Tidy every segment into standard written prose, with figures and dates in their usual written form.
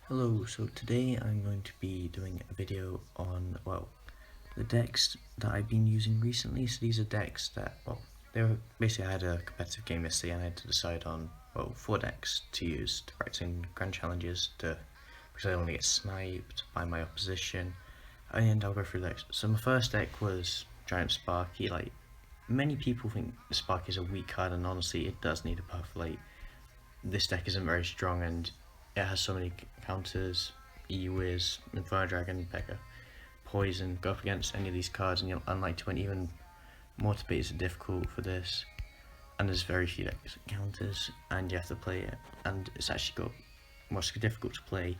Hello, so today I'm going to be doing a video on, the decks that I've been using recently. So these are decks that, basically I had a competitive game yesterday and I had to decide on, 4 decks to use to practice in Grand Challenges because I don't want to get sniped by my opposition. And I'll go through decks. So my first deck was Giant Sparky. Like, many people think Sparky is a weak card, and honestly it does need a buff. Like, this deck isn't very strong and it has so many counters. E-Wiz, Inferno Dragon, Pekka, Poison. Go up against any of these cards and you're unlikely to win. Even Mortar Beats are difficult for this, and there's very few counters and you have to play it, and it's actually got more difficult to play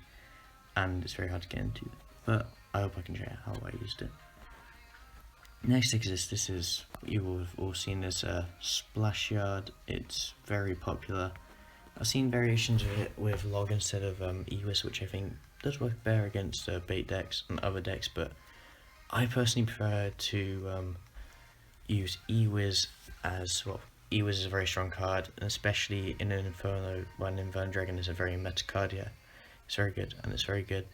and it's very hard to get into, but I hope I can show you how I used it. Next deck is this is you will have all seen this Splash Yard. It's very popular. I've seen variations of it with Log instead of E-Wiz, which I think does work better against bait decks and other decks, but I personally prefer to use E-Wiz as well. E-Wiz is a very strong card, and especially in an Inferno, when Inferno Dragon is a very meta card. Yeah, it's very good, and it's very good.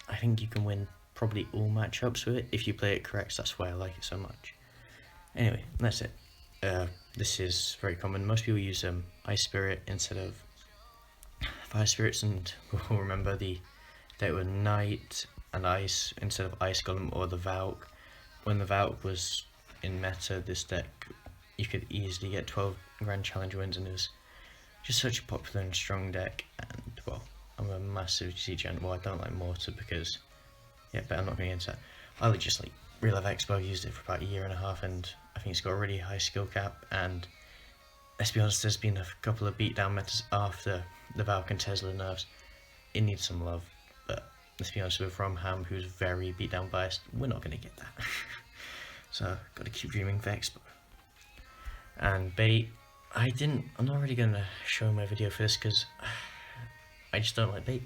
I think you can win probably all matchups with it if you play it correct. So that's why I like it so much. Anyway, that's it. This is very common. Most people use Ice Spirit instead of Fire Spirits, and we'll remember the deck with Knight and Ice instead of Ice Golem or the Valk. When the Valk was in meta, this deck you could easily get 12 Grand Challenge wins, and it was just such a popular and strong deck. And well, I'm a massive G-Gen. Well, I don't like Mortar because, yeah, but I'm not going to get into that. I like just like Real Life Expo, used it for about a year and a half, and I think it's got a really high skill cap. And let's be honest, there's been a couple of beatdown metas after the Valk and Tesla nerfs. It needs some love, but let's be honest, with Romham, who's very beatdown biased, we're not going to get that. So, got to keep dreaming for Expo. And bait, I'm not really going to show my video for this because I just don't like bait.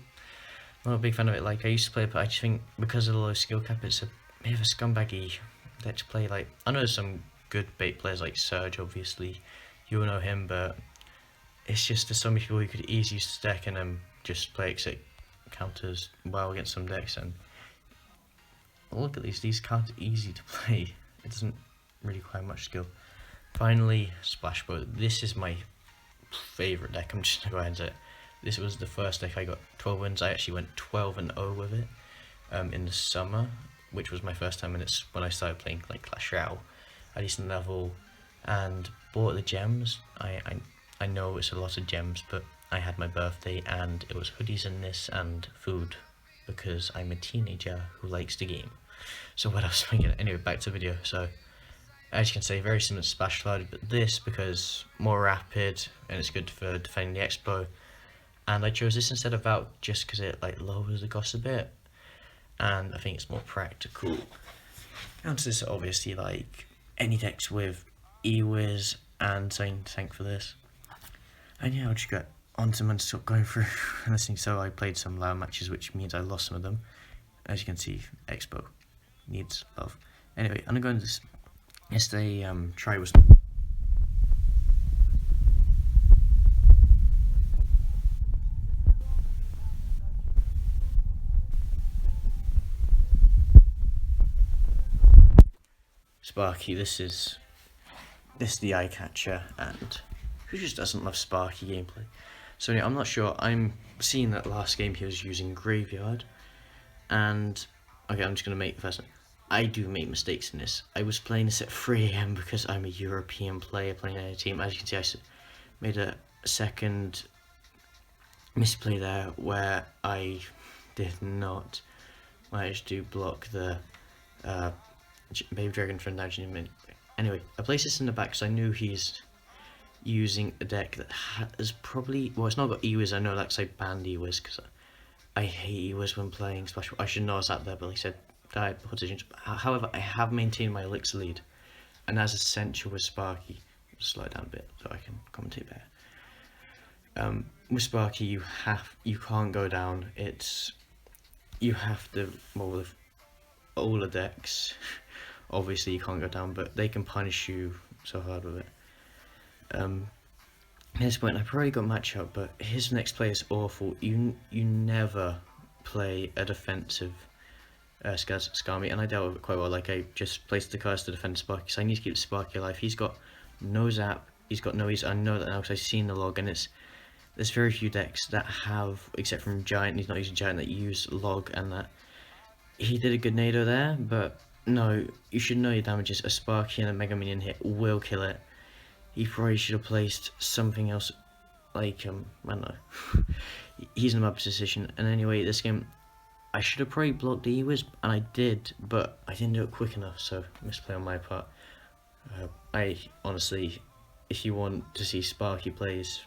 I'm not a big fan of it. Like, I used to play it, but I just think because of the low skill cap, it's a bit of a scumbaggy deck to play. Like, I know there's some good bait players like Surge, obviously, you'll know him, but it's just there's so many people who could easily use this deck and just play exit counters well against some decks. And look at these cards are easy to play. It doesn't really require much skill. Finally, Splash Boat. This is my favourite deck. I'm just going to go ahead and say it. This was the first deck I got 12 wins. I actually went 12-0 with it in the summer, which was my first time, and it's when I started playing like Clash Royale at a decent level and bought the gems. I know it's a lot of gems, but I had my birthday and it was hoodies and this and food because I'm a teenager who likes the game. So what else am I getting? Anyway, back to the video. So as you can see, very similar to Splash Flood, but this because more rapid and it's good for defending the Expo. And I chose this instead of Valk just because it like lowers the cost a bit, and I think it's more practical. Counters are obviously like any decks with E-Wiz and Saint Tank for this. And yeah, I'll just get on to and stop going through and listening. So I played some loud matches, which means I lost some of them. As you can see, Expo needs love. Anyway, I'm gonna go into this. Yesterday, try was. Sparky, this is the eye catcher, and who just doesn't love Sparky gameplay? So anyway, I'm not sure. I'm seeing that last game he was using Graveyard, and okay, I'm just gonna make the first one. I do make mistakes in this. I was playing this at 3 AM because I'm a European player playing on a team. As you can see, I made a second misplay there where I did not manage to block the Baby Dragon for Nudging. Anyway, I placed this in the back because I knew he's using a deck that has probably, well, it's not got E-Wiz. I know that because I banned E-Wiz because I hate E-Wiz when playing Splash. I should know I was out there, but he said diet positions. However, I have maintained my elixir lead, and as essential with Sparky, slow it down a bit so I can commentate better. With Sparky, you can't go down. You have to, well, with all the decks, obviously you can't go down, but they can punish you so hard with it. At this point, I probably got matchup, but his next play is awful. You never play a defensive Skarmy, and I dealt with it quite well. Like, I just placed the curse to defend Sparky, so I need to keep Sparky alive. He's got no zap, he's got no ease. I know that now because I've seen the log, and there's very few decks that have, except from Giant, he's not using Giant, that use log, and that he did a good Nado there, but no, you should know your damages. A Sparky and a Mega Minion hit will kill it. He probably should have placed something else, like, I don't know. He's in a bad position, and anyway, this game, I should have probably blocked the E-Wiz, and I did, but I didn't do it quick enough, so misplay on my part. I honestly, if you want to see Sparky plays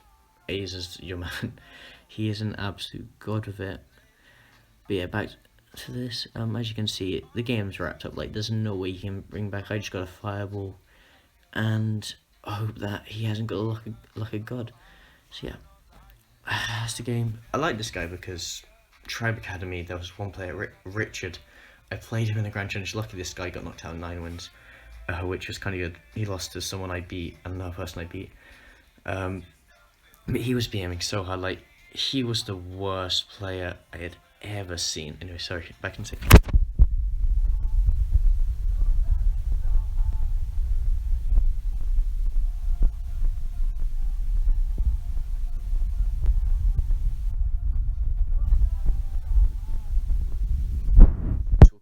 A's as your man, he is an absolute god with it. But yeah, back to this. As you can see, the game's wrapped up. Like, there's no way you can bring back. I just got a fireball, and I hope that he hasn't got the luck of God. So yeah, that's the game. I like this guy because Tribe Academy, there was one player, Richard. I played him in the Grand Challenge. Lucky this guy got knocked out in 9 wins, which was kind of good. He lost to someone I beat, another person I beat. But he was BMing so hard. Like, he was the worst player I had ever seen. Anyway, sorry, back in 6.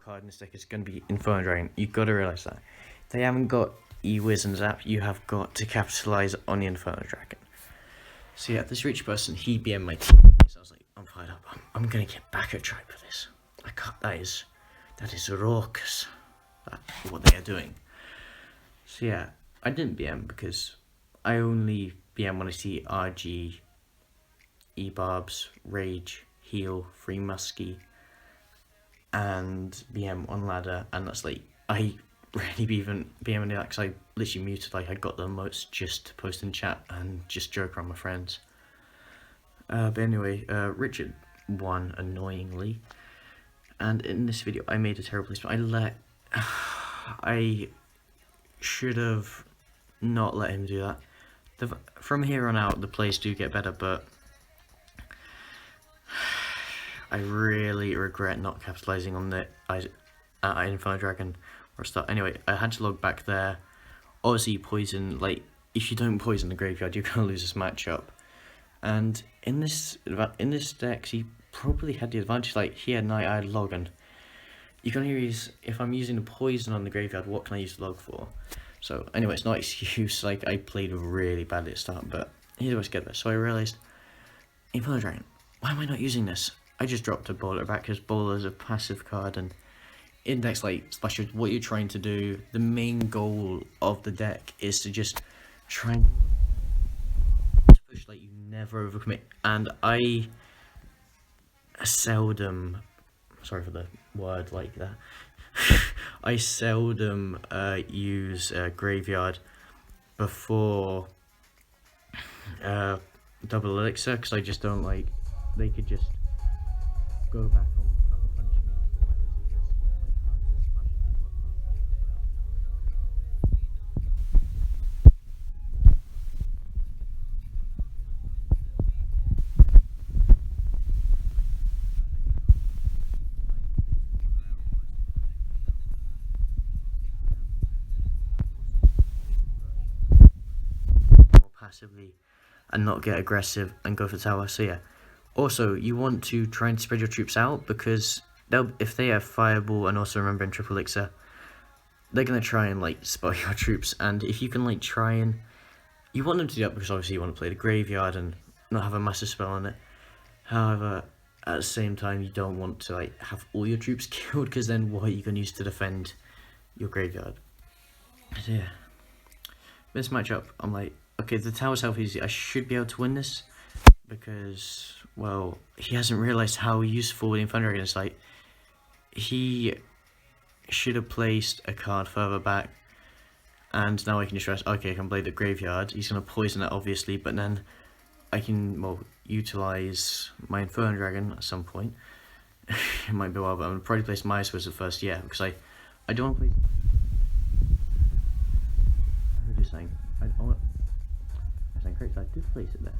Card in this deck is going to be Inferno Dragon. You've got to realise that. If they haven't got E-Wiz and Zap, you have got to capitalise on the Inferno Dragon. So yeah, this rich person, he BM'd my team. So I was like, I'm fired up. I'm going to get back at Tribe for this. I can't, that is raucous. That's what they are doing. So yeah, I didn't BM because I only BM when I see RG, E-Barbs, Rage, Heal, Free Muskie, and BM on ladder, and that's like, I rarely even BM in that because I literally muted. Like, I got the emotes just to post in chat and just joke around my friends. But anyway, Richard won annoyingly, and in this video I made a terrible placement. I should have not let him do that. From here on out the plays do get better, but I really regret not capitalising on the Inferno Dragon or stuff. Anyway, I had to log back there. Obviously, poison, like, if you don't poison the graveyard, you're gonna lose this matchup. And in this deck, he probably had the advantage. Like, he had Night, I had log, and you're gonna use, if I'm using the poison on the graveyard, what can I use the log for? So anyway, it's not an excuse. Like, I played really badly at the start, but here's what's get there. So I realised, Inferno Dragon, why am I not using this? I just dropped a Bowler back because Bowler is a passive card, and in decks like Splash, what you're trying to do, the main goal of the deck is to just try and push, like, you never overcommit. And I seldom, sorry for the word like that, I seldom use Graveyard before Double Elixir, because I just don't like, they could just go back on and punish me for my more passively and not get aggressive and go for tower. So yeah. Also, you want to try and spread your troops out, because if they have Fireball and also remember in Triple Elixir, they're going to try and, like, spell your troops. And if you can, like, try and, you want them to do that because obviously you want to play the graveyard and not have a massive spell on it. However, at the same time, you don't want to, like, have all your troops killed, because then what are you going to use to defend your graveyard? So yeah, this matchup, I'm like, okay, the tower's health easy. I should be able to win this, because, well, he hasn't realised how useful the Inferno Dragon is. Like, he should have placed a card further back, and now I can just rest. Okay, I can play the graveyard. He's going to poison it, obviously, but then I can, well, utilise my Inferno Dragon at some point. It might be a while, but I'm going to probably place my Wizard first, yeah, because I don't want to place... I was just saying, I saying correct, I did place it there.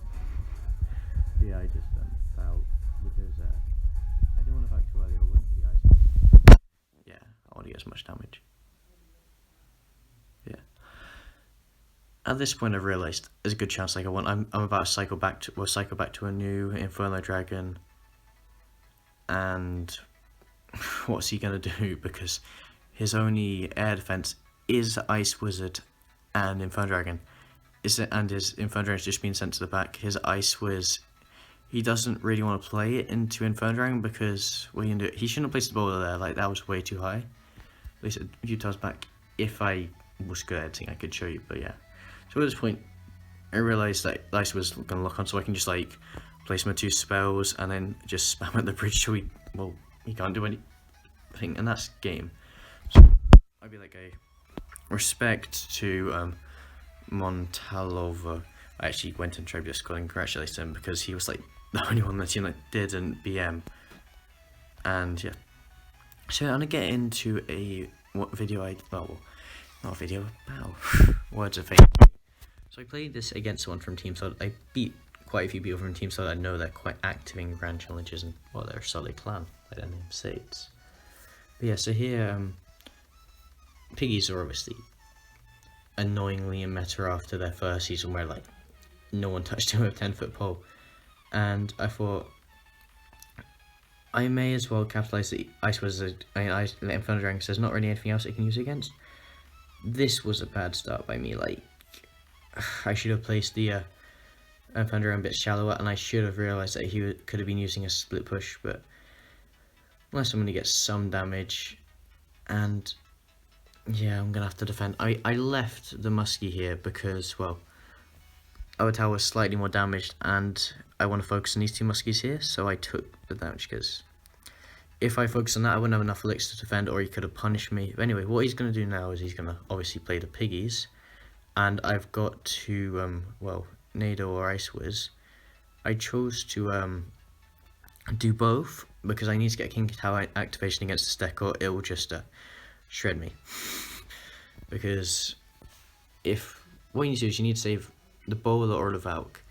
Yeah, I just fell because I don't want to as much damage. Yeah. At this point, I've realised there's a good chance I'm about to cycle back to a new Inferno Dragon, and what's he gonna do? Because his only air defense is Ice Wizard and Inferno Dragon. And his Inferno Dragon's just been sent to the back. His Ice Wiz, he doesn't really want to play it into Inferno Dragon because what he can do, he shouldn't have placed the bowler there. Like, that was way too high. At least a few times back. If I was good at editing, I could show you, but yeah. So at this point, I realised that Ice was gonna lock on, so I can just like place my 2 spells and then just spam at the bridge so he can't do anything, and that's game. So I'd be like a respect to Montalova. I actually went and tried Discord and congratulated him because he was like the only one on the team that didn't BM. And yeah, so I'm gonna get into not a video, words of fate. So I played this against someone from Team Solid. I beat quite a few people from Team Solid. I know they're quite active in grand challenges, and well, they're a solid clan by their name Sates. But yeah, so here Piggies are obviously annoyingly in meta after their first season where like no one touched him with a 10-foot pole, and I thought I may as well capitalise the Ice Wizard. Inferno Dragon, so there's not really anything else I can use against. This was a bad start by me. Like, I should have placed the Inferno Dragon a bit shallower, and I should have realised that he could have been using a split push, but unless I'm going to get some damage, and yeah, I'm going to have to defend. I left the Muskie here because, well, our tower was slightly more damaged, and I want to focus on these 2 Muskies here, so I took the damage, because if I focus on that, I wouldn't have enough elixir to defend, or he could have punished me. But anyway, what he's going to do now is he's going to obviously play the Piggies, and I've got to, Nado or Ice Wiz. I chose to do both, because I need to get King Tower activation against this deck, or it will just shred me. Because what you need to do is you need to save the Bowler or the Valk.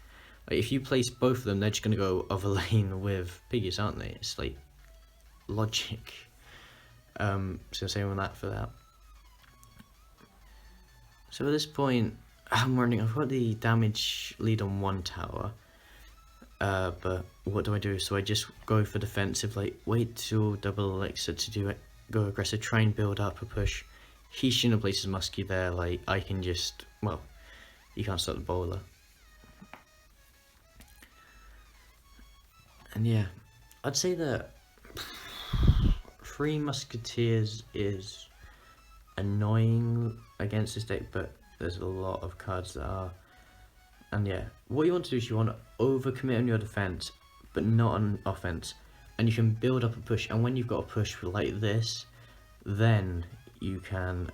Like, if you place both of them, they're just going to go over lane with Piggies, aren't they? It's like logic. So same on that for that. So at this point, I've got the damage lead on 1 tower. But what do I do? So I just go for defensive, like wait till double elixir to do it, go aggressive, try and build up a push. He shouldn't have placed his Muskie there. Like, I can just, well, you can't stop the bowler. And yeah, I'd say that 3 Musketeers is annoying against this deck, but there's a lot of cards that are. And yeah, what you want to do is you want to overcommit on your defense, but not on offense, and you can build up a push. And when you've got a push like this, then you can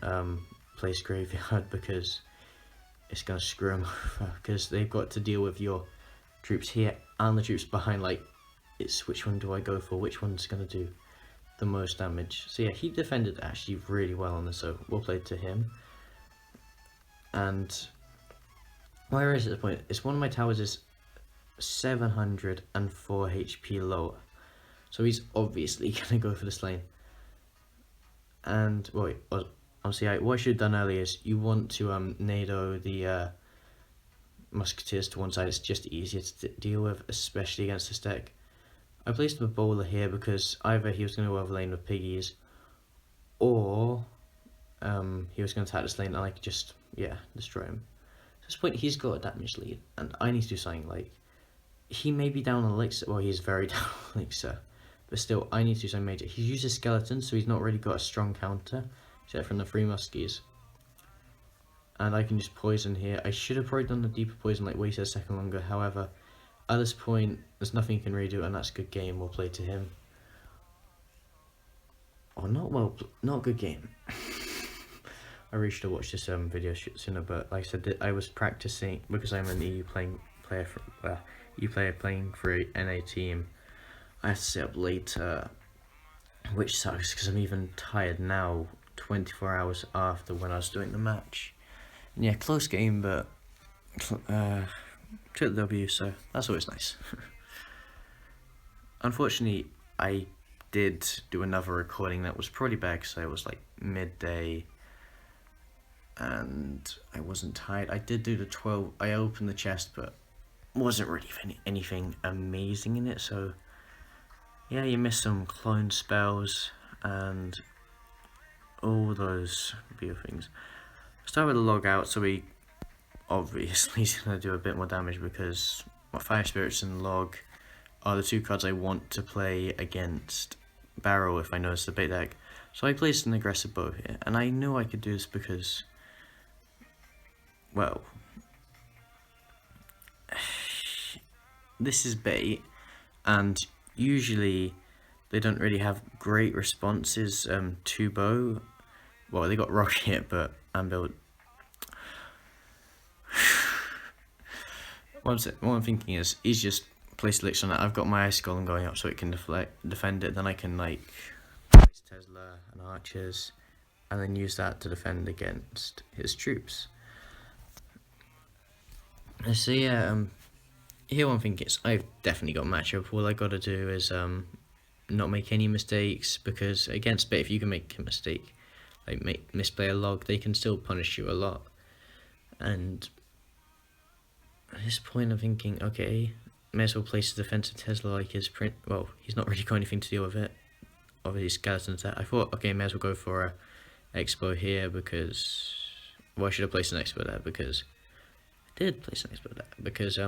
place Graveyard, because it's gonna screw them over, because they've got to deal with your troops here and the troops behind. Like, it's which one do I go for? Which one's gonna do the most damage? So yeah, he defended actually really well on this, so we'll play to him. And where is it at the point? It's one of my towers is 704 HP lower, so he's obviously gonna go for this lane. And wait, honestly, what I should have done earlier is you want to Nado the Musketeers to one side. It's just easier to deal with, especially against this deck. I placed the Bowler here because either he was going to overlane with Piggies, or he was going to attack this lane and I could just, yeah, destroy him. At this point, he's got a damage lead, and I need to do something. Like, he may be down on elixir, well, he's very down on elixir, but still, I need to do something major. He's used a skeleton, so he's not really got a strong counter, except from the 3 Muskies. And I can just poison here. I should have probably done the deeper poison, like waited a second longer. However, at this point, there's nothing you can really do, and that's a good game. We'll play to him. Or not good game. I really should have watched this video sooner, but like I said, I was practicing because I'm an EU player playing for an NA team. I have to stay up later, which sucks because I'm even tired now, 24 hours after when I was doing the match. And yeah, close game, but took the W, so that's always nice. Unfortunately, I did do another recording that was probably bad because I was like midday and I wasn't tired. I did do the 12, I opened the chest, but wasn't really anything amazing in it, so yeah, you missed some clone spells and all those beautiful things. Start with the log out, so we obviously is going to do a bit more damage because Fire Spirits and Log are the two cards I want to play against Barrel if I notice the bait deck. So I placed an aggressive bow here, and I knew I could do this because, well, this is bait, and usually they don't really have great responses to bow. Well, they got Rocket, but Anvil. What I'm thinking is, he's just place Elixir on it. I've got my Ice Golem going up so it can defend it. Then I can like place Tesla and archers, and then use that to defend against his troops. So yeah, here one thing is, I've definitely got matchup. All I gotta do is not make any mistakes, because against bait, if you can make a mistake, like misplay a log, they can still punish you a lot. And at this point I'm thinking, okay, may as well place a defensive Tesla like his print. Well, he's not really got anything to deal with it. Obviously skeletons there. I thought, okay, may as well go for a expo here because, well, I should have placed an expo there because I did place an expo there because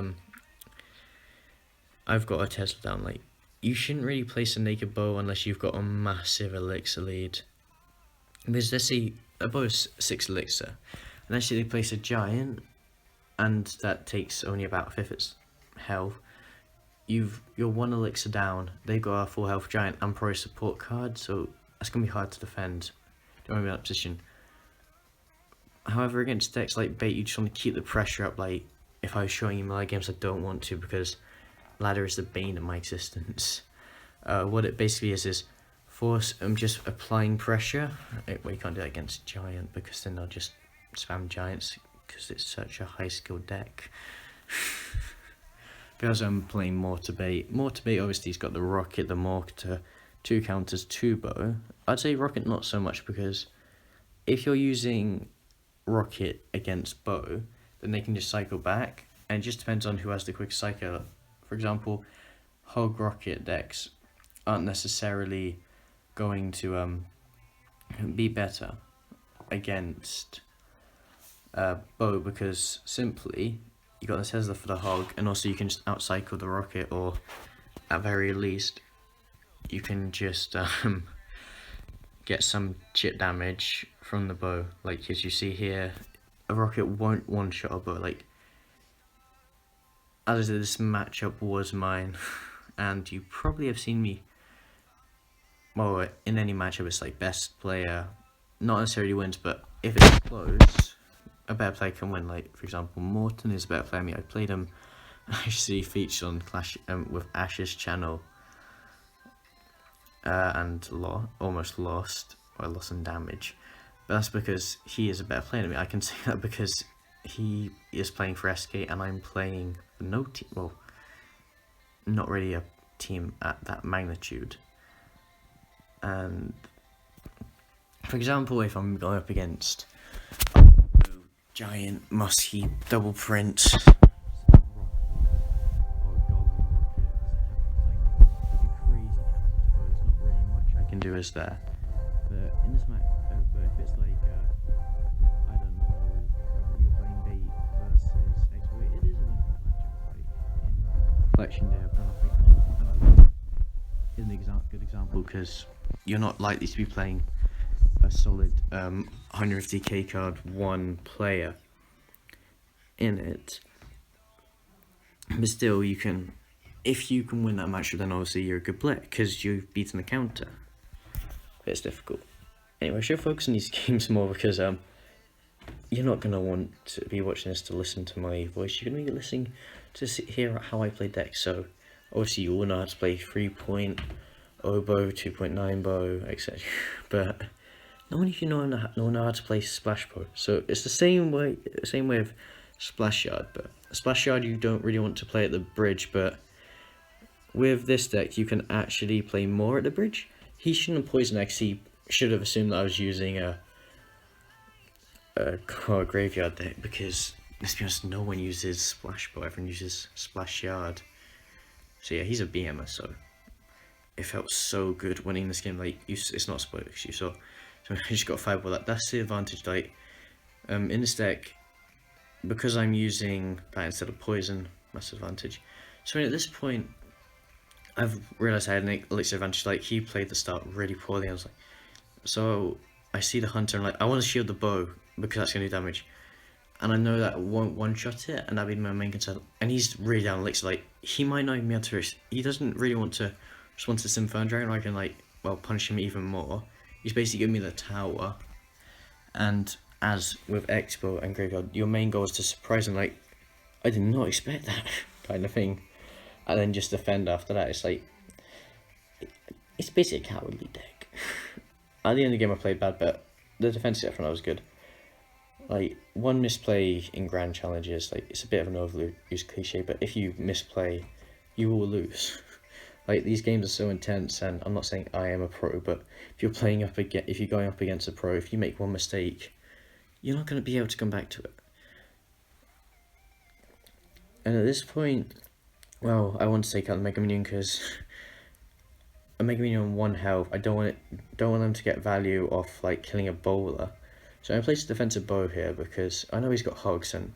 I've got a Tesla down. Like, you shouldn't really place a naked bow unless you've got a massive elixir lead. Because let's see, a bow is 6 elixir, and let's say they place a giant, and that takes only about a fifth its health. You're 1 elixir down. They got a full health giant and pro support card, so that's gonna be hard to defend. Don't want to be in that position. However, against decks like bait, you just want to keep the pressure up. Like, if I was showing you melee games, I don't want to because ladder is the bane of my existence. What it basically is force. I'm just applying pressure. Well, you can't do that against giant because then they'll just spam giants because it's such a high skill deck. Because I'm playing Mortar Bait. Mortar Bait obviously has got the Rocket, the Mortar, 2 counters, 2 bow. I'd say Rocket not so much, because if you're using Rocket against bow, then they can just cycle back, and it just depends on who has the quick cycle. For example, Hog Rocket decks aren't necessarily going to be better against bow, because simply you got the Tesla for the Hog, and also you can just outcycle the Rocket, or at very least you can just get some chip damage from the bow. Like, as you see here, a Rocket won't one-shot a bow. Like, as I said, this matchup was mine, and you probably have seen me, well, in any matchup it's like best player not necessarily wins, but if it's close, a better player can win. Like, for example, Morton is a better player than me. I played him, actually featured on Clash with Ash's channel, and almost lost. I lost some damage, but that's because he is a better player than me. I can say that because he is playing for SK and I'm playing no team. Well, not really a team at that magnitude. And for example, if I'm going up against giant musky double print do is there, but in this match, but if it's like I don't know, you're playing bait versus exploit, it is a wonderful matchup. Like in Collection Day, is a good example, because you're not likely to be playing a solid 150k card one player in it, but still you can, if you can win that match, then obviously you're a good player because you've beaten the counter. It's difficult. Anyway, I should focus on these games more, because you're not going to want to be watching this to listen to my voice. You're going to be listening to hear how I play decks. So obviously you all know how to play 3-point oboe, 2.9 bow, etc. But no one of you know how to play splash bow. So it's the same way of splash yard. But splash yard you don't really want to play at the bridge, but with this deck you can actually play more at the bridge. he shouldn't have poisoned X. He should have assumed that I was using a graveyard deck, because let's be honest, no one uses Splash Bow, everyone uses Splash Yard. So yeah, he's a BMer, so it felt so good winning this game. Like, it's not spoiled because you saw. So I just got a Fireball. That's the advantage. Like, in this deck, because I'm using that instead of poison, that's the advantage. So at this point, I've realised I had an elixir advantage. Like, he played the start really poorly. I was like, so I see the hunter and like, I want to shield the bow because that's going to do damage. And I know that I won't one-shot it, and that'd be my main concern. And he's really down elixir. Like, he might not even be able to. He doesn't really want to respond to Inferno Dragon. I can, like, well, punish him even more. He's basically giving me the tower. And as with Expo and Graveyard, your main goal is to surprise him. Like, I did not expect that kind of thing. And then just defend after that. It's like, it's basically a cowardly deck. At the end of the game, I played bad, but the defense stuff when I was good. Like, one misplay in grand challenges, like, it's a bit of an overused cliche, but if you misplay, you will lose. Like, these games are so intense, and I'm not saying I am a pro, but if you're playing up against, if you're going up against a pro, if you make one mistake, you're not going to be able to come back to it. And at this point, well, I want to take out the Mega Minion because a Mega Minion on 1 health, I don't want them to get value off, like, killing a bowler. So I placed a defensive bow here because I know he's got hogs, and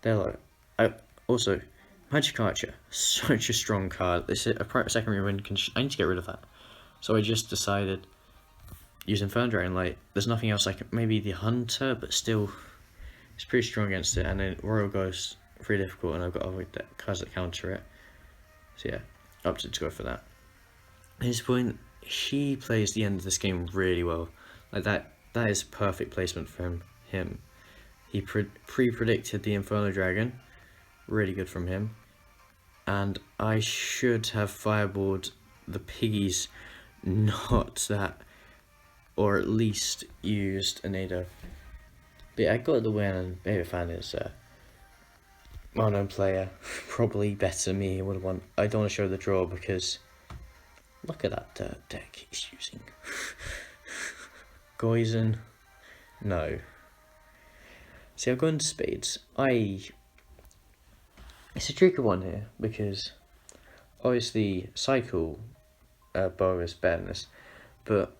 they're like, also, Magic Archer, such a strong card. This is a secondary win. I need to get rid of that. So I just decided, use Inferno Dragon. Like, there's nothing else like maybe the Hunter, but still, it's pretty strong against it. And then Royal Ghost, pretty difficult, and I've got other cards that counter it. So yeah, opted to go for that. At this point, he plays the end of this game really well. Like, that is perfect placement for him. He pre-predicted the Inferno Dragon. Really good from him. And I should have fireballed the piggies, not that, or at least used a Nado. But yeah, I got the win, and Baby Fan is a well-known player, probably better than me. Would have won. I don't want to show the draw because look at that deck he's using. Goizen, no. See, I've gone to spades. It's a tricky one here because obviously Cycle bow is better than this, but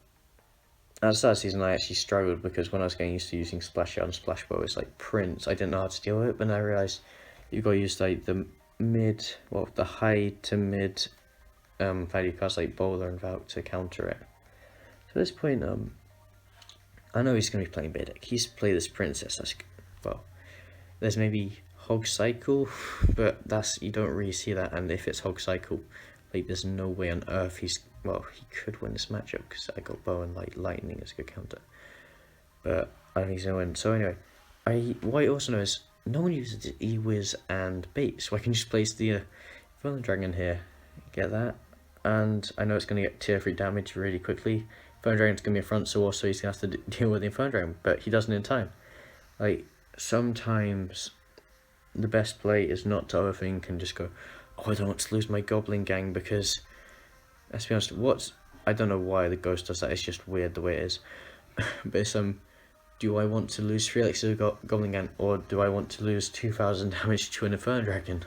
at the start of the season I actually struggled because when I was getting used to using Splash Out and Splash Bow, it's like Prince, I didn't know how to deal with it, but then I realised you've got to use like the high to mid value cards like Bowler and Valk to counter it. So at this point, I know he's going to be playing Bidek. He's played this Princess, well, there's maybe Hog Cycle, but you don't really see that, and if it's Hog Cycle, like, there's no way on earth he could win this matchup, because I got Bow and like Lightning as a good counter, but I don't think he's going to win. So anyway, what I also know is no one uses E-Wiz and bait, so I can just place the Inferno Dragon here, get that, and I know it's going to get tier 3 damage really quickly. Inferno Dragon's going to be in front, so also he's going to have to deal with the Inferno Dragon, but he doesn't in time. Like, sometimes the best play is not to overthink and just go, oh, I don't want to lose my Goblin Gang, because, let's be honest, I don't know why the Ghost does that, it's just weird the way it is. But it's, do I want to lose 3 elixir Goblin Gang, or do I want to lose 2000 damage to an Inferno Dragon?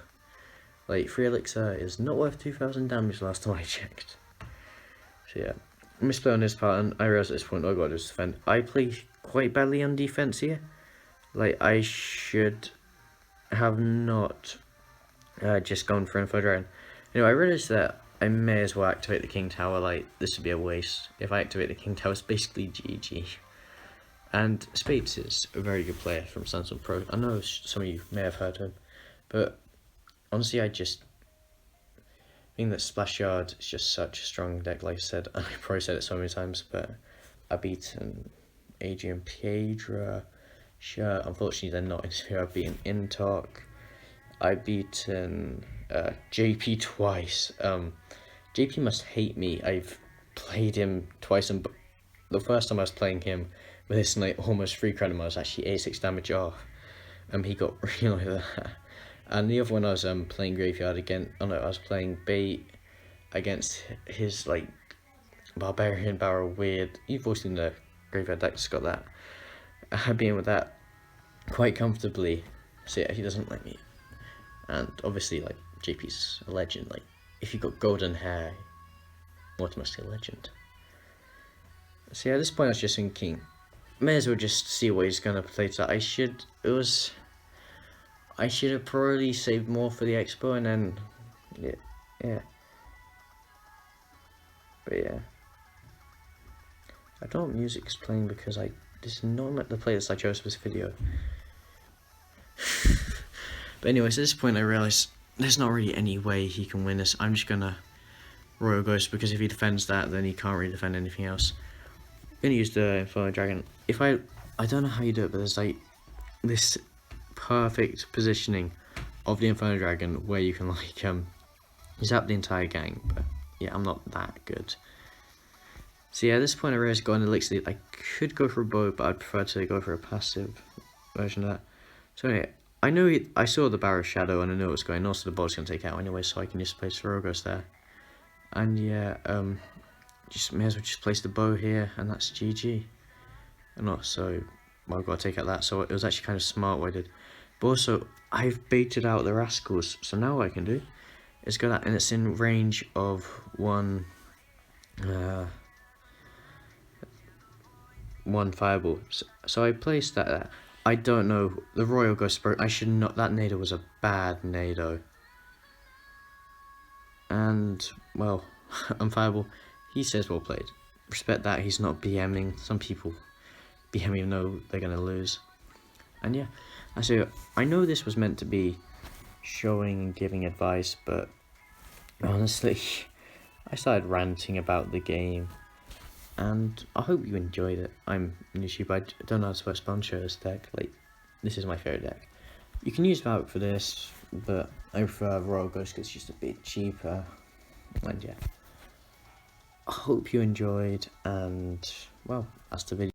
Like, 3 elixir is not worth 2000 damage last time I checked. So yeah, misplay on his part, and I realised at this point, oh god, just defend. I play quite badly on defense here. Like, I should have not just gone for Inferno Dragon. Anyway, I realised that I may as well activate the King Tower. Like, this would be a waste. If I activate the King Tower, it's basically GG. And Spades is a very good player from Samsung Pro. I know some of you may have heard of him, but honestly, I think that Splash Yard is just such a strong deck, like I said, and I probably said it so many times, but I've beaten Adrian Piedra. Sure, unfortunately they're not in here. I've beaten Intalk. I've beaten JP twice. JP must hate me. I've played him twice, and the first time I was playing him with this like almost 3 credit, I was actually 86 damage off. He got really like that. And the other one I was playing Graveyard again. Oh no, I was playing Bait against his like Barbarian Barrow weird. You've all seen the Graveyard deck, just got that. I've been with that quite comfortably. So yeah, he doesn't like me. And obviously, like, JP's a legend. Like, if you got golden hair, automatically a legend. So yeah, at this point I was just thinking, may as well just see what he's gonna play to. I should have probably saved more for the expo, and then yeah. But yeah, I don't know what music's playing because this is not the playlist I chose for this video. But anyways, at this point I realised there's not really any way he can win this. I'm just gonna Royal Ghost, because if he defends that, then he can't really defend anything else. I'm gonna use the Inferno Dragon. If I don't know how you do it, but there's like this perfect positioning of the Inferno Dragon where you can like zap the entire gang. But yeah, I'm not that good. So yeah, at this point I realised going to Elixir, I could go for a bow, but I'd prefer to go for a passive version of that. So anyway, I saw the Barrow Shadow and I knew it was going. Also, the bow's going to take out anyway, so I can just place Ferogos there. And yeah, just may as well just place the bow here, and that's GG. And also, well, I've got to take out that, so it was actually kind of smart what I did. But also, I've baited out the Rascals, so now what I can do is go that, and it's in range of one fireball. So I placed that there. I don't know, the Royal Ghost, I should not, that Nado was a bad Nado. And, well, Unfireable, he says well played. Respect that, he's not BMing. Some people BM even though they're going to lose. And yeah, I know this was meant to be showing and giving advice, but honestly, I started ranting about the game. And I hope you enjoyed it. I'm YouTube, I don't know how to sponsor this deck. Like, this is my favourite deck. You can use Valk for this, but I prefer Royal Ghost because it's just a bit cheaper. And yeah, I hope you enjoyed, and well, that's the video.